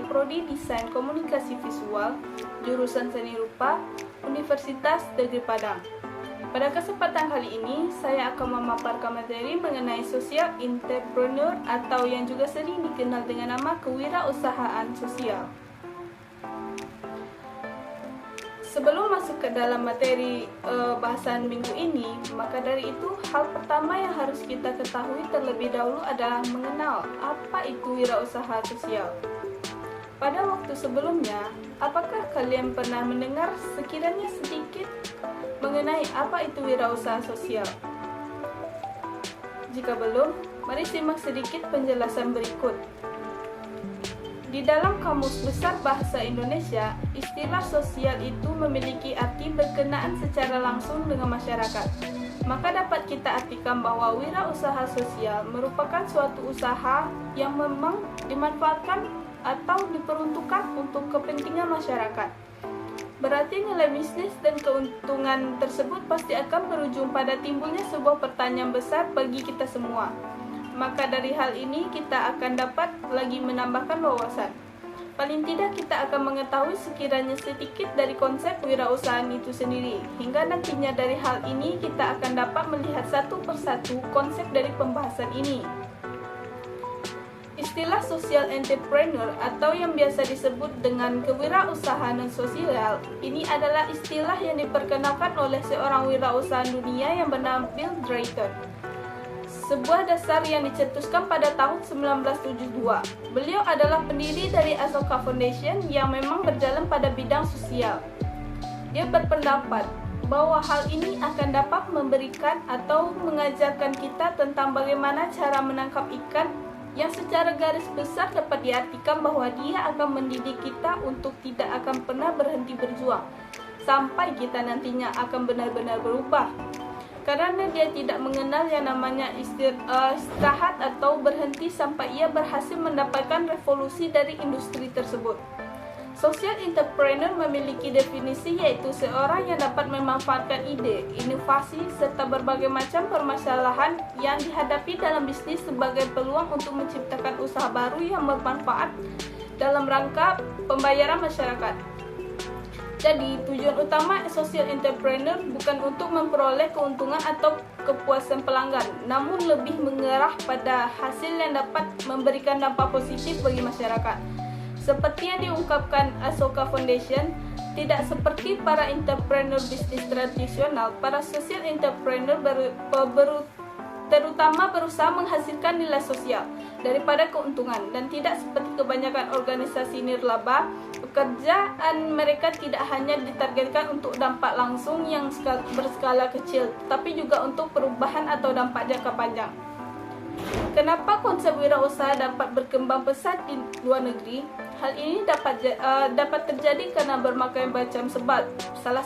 dari Prodi Desain Komunikasi Visual, jurusan Seni Rupa, Universitas Negeri Padang. Pada kesempatan kali ini, saya akan memaparkan materi mengenai social entrepreneur atau yang juga sering dikenal dengan nama kewirausahaan sosial. Sebelum masuk ke dalam materi bahasan minggu ini, maka dari itu hal pertama yang harus kita ketahui terlebih dahulu adalah mengenal apa itu wirausaha sosial. Pada waktu sebelumnya, apakah kalian pernah mendengar sekiranya sedikit mengenai apa itu wirausaha sosial? Jika belum, mari simak sedikit penjelasan berikut. Di dalam Kamus Besar Bahasa Indonesia, istilah sosial itu memiliki arti berkenaan secara langsung dengan masyarakat. Maka dapat kita artikan bahwa wirausaha sosial merupakan suatu usaha yang memang dimanfaatkan atau diperuntukkan untuk kepentingan masyarakat. Berarti nilai bisnis dan keuntungan tersebut pasti akan berujung pada timbulnya sebuah pertanyaan besar bagi kita semua. Maka dari hal ini kita akan dapat lagi menambahkan wawasan. Paling tidak kita akan mengetahui sekiranya sedikit dari konsep wirausahaan itu sendiri. Hingga nantinya dari hal ini kita akan dapat melihat satu persatu konsep dari pembahasan ini. Istilah social entrepreneur atau yang biasa disebut dengan kewirausahaan sosial ini adalah istilah yang diperkenalkan oleh seorang wirausahaan dunia yang bernama Bill Drayton. Sebuah dasar yang dicetuskan pada tahun 1972. Beliau adalah pendiri dari Ashoka Foundation yang memang berjalan pada bidang sosial. Dia berpendapat bahwa hal ini akan dapat memberikan atau mengajarkan kita tentang bagaimana cara menangkap ikan yang secara garis besar dapat diartikan bahwa dia akan mendidik kita untuk tidak akan pernah berhenti berjuang sampai kita nantinya akan benar-benar berubah. Karena dia tidak mengenal yang namanya istirahat atau berhenti sampai ia berhasil mendapatkan revolusi dari industri tersebut. Social entrepreneur memiliki definisi yaitu seorang yang dapat memanfaatkan ide, inovasi, serta berbagai macam permasalahan yang dihadapi dalam bisnis sebagai peluang untuk menciptakan usaha baru yang bermanfaat dalam rangka pembayaran masyarakat. Jadi, tujuan utama social entrepreneur bukan untuk memperoleh keuntungan atau kepuasan pelanggan, namun lebih mengarah pada hasil yang dapat memberikan dampak positif bagi masyarakat. Seperti yang diungkapkan Ashoka Foundation, tidak seperti para entrepreneur bisnis tradisional, para social entrepreneur terutama berusaha menghasilkan nilai sosial daripada keuntungan, dan tidak seperti kebanyakan organisasi nirlaba, pekerjaan mereka tidak hanya ditargetkan untuk dampak langsung yang berskala kecil, tapi juga untuk perubahan atau dampak jangka panjang. Kenapa konsep wirausaha dapat berkembang pesat di luar negeri? Hal ini dapat terjadi karena berbagai macam sebab. Salah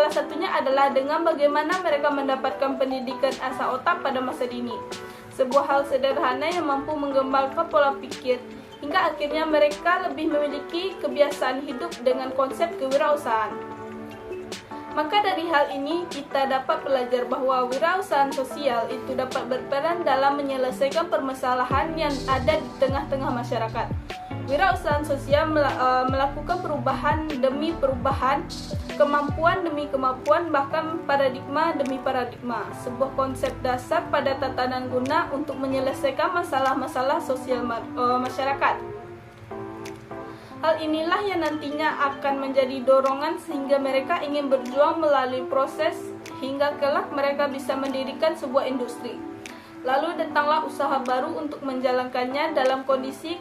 satunya adalah dengan bagaimana mereka mendapatkan pendidikan asal otak pada masa dini. Sebuah hal sederhana yang mampu mengembangkan pola pikir hingga akhirnya mereka lebih memiliki kebiasaan hidup dengan konsep kewirausahaan. Maka dari hal ini kita dapat belajar bahwa wirausahaan sosial itu dapat berperan dalam menyelesaikan permasalahan yang ada di tengah-tengah masyarakat. Wirausahaan sosial melakukan perubahan demi perubahan, kemampuan demi kemampuan, bahkan paradigma demi paradigma. Sebuah konsep dasar pada tatanan guna untuk menyelesaikan masalah-masalah sosial masyarakat. Hal inilah yang nantinya akan menjadi dorongan sehingga mereka ingin berjuang melalui proses hingga kelak mereka bisa mendirikan sebuah industri. Lalu datanglah usaha baru untuk menjalankannya dalam kondisi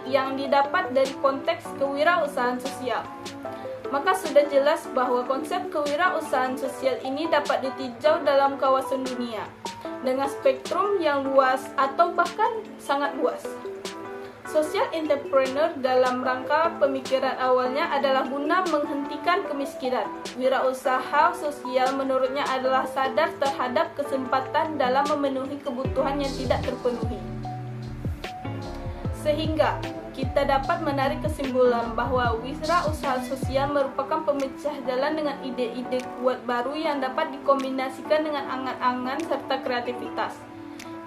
yang didapat dari konteks kewirausahaan sosial. Maka sudah jelas bahwa konsep kewirausahaan sosial ini dapat ditinjau dalam kawasan dunia dengan spektrum yang luas atau bahkan sangat luas. Social entrepreneur dalam rangka pemikiran awalnya adalah guna menghentikan kemiskinan. Wirausaha sosial menurutnya adalah sadar terhadap kesempatan dalam memenuhi kebutuhan yang tidak terpenuhi. Sehingga kita dapat menarik kesimpulan bahwa wirausaha sosial merupakan pemecah jalan dengan ide-ide kuat baru yang dapat dikombinasikan dengan angan-angan serta kreativitas.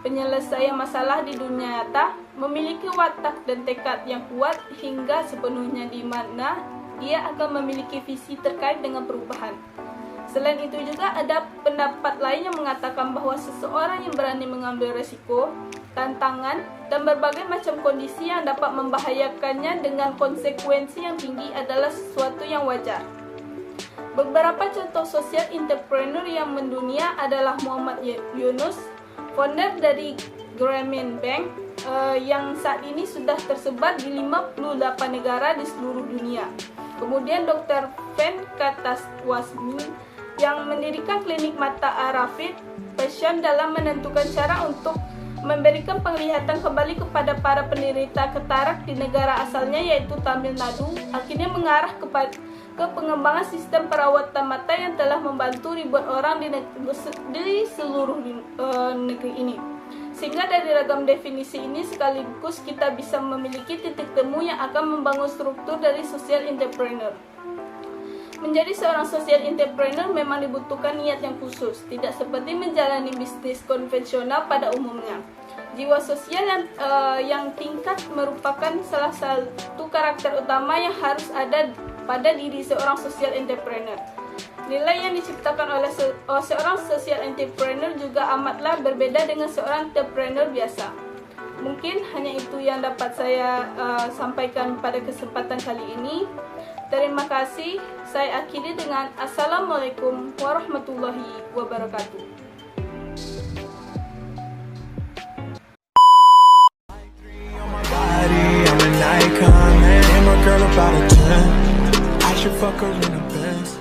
penyelesaian masalah di dunia nyata, memiliki watak dan tekad yang kuat hingga sepenuhnya di mana ia akan memiliki visi terkait dengan perubahan. Selain itu juga ada pendapat lain yang mengatakan bahwa seseorang yang berani mengambil resiko, tantangan, dan berbagai macam kondisi yang dapat membahayakannya dengan konsekuensi yang tinggi adalah sesuatu yang wajar. Beberapa contoh social entrepreneur yang mendunia adalah Muhammad Yunus, founder dari Grameen Bank, yang saat ini sudah tersebar di 58 negara di seluruh dunia. Kemudian Dr. Venkateswamy yang mendirikan klinik mata Arafit Passion dalam menentukan cara untuk memberikan penglihatan kembali kepada para penderita katarak di negara asalnya yaitu Tamil Nadu, akhirnya mengarah ke pengembangan sistem perawatan mata yang telah membantu ribuan orang di seluruh negeri ini. Sehingga dari ragam definisi ini sekaligus kita bisa memiliki titik temu yang akan membangun struktur dari social entrepreneur. Menjadi seorang social entrepreneur memang dibutuhkan niat yang khusus, tidak seperti menjalani bisnis konvensional pada umumnya. Jiwa sosial yang tingkat merupakan salah satu karakter utama yang harus ada pada diri seorang social entrepreneur. Nilai yang diciptakan oleh seorang social entrepreneur juga amatlah berbeda dengan seorang entrepreneur biasa. Mungkin hanya itu yang dapat saya sampaikan pada kesempatan kali ini. Terima kasih. Saya akhiri dengan Assalamualaikum warahmatullahi wabarakatuh. I should fuck her in the Benz.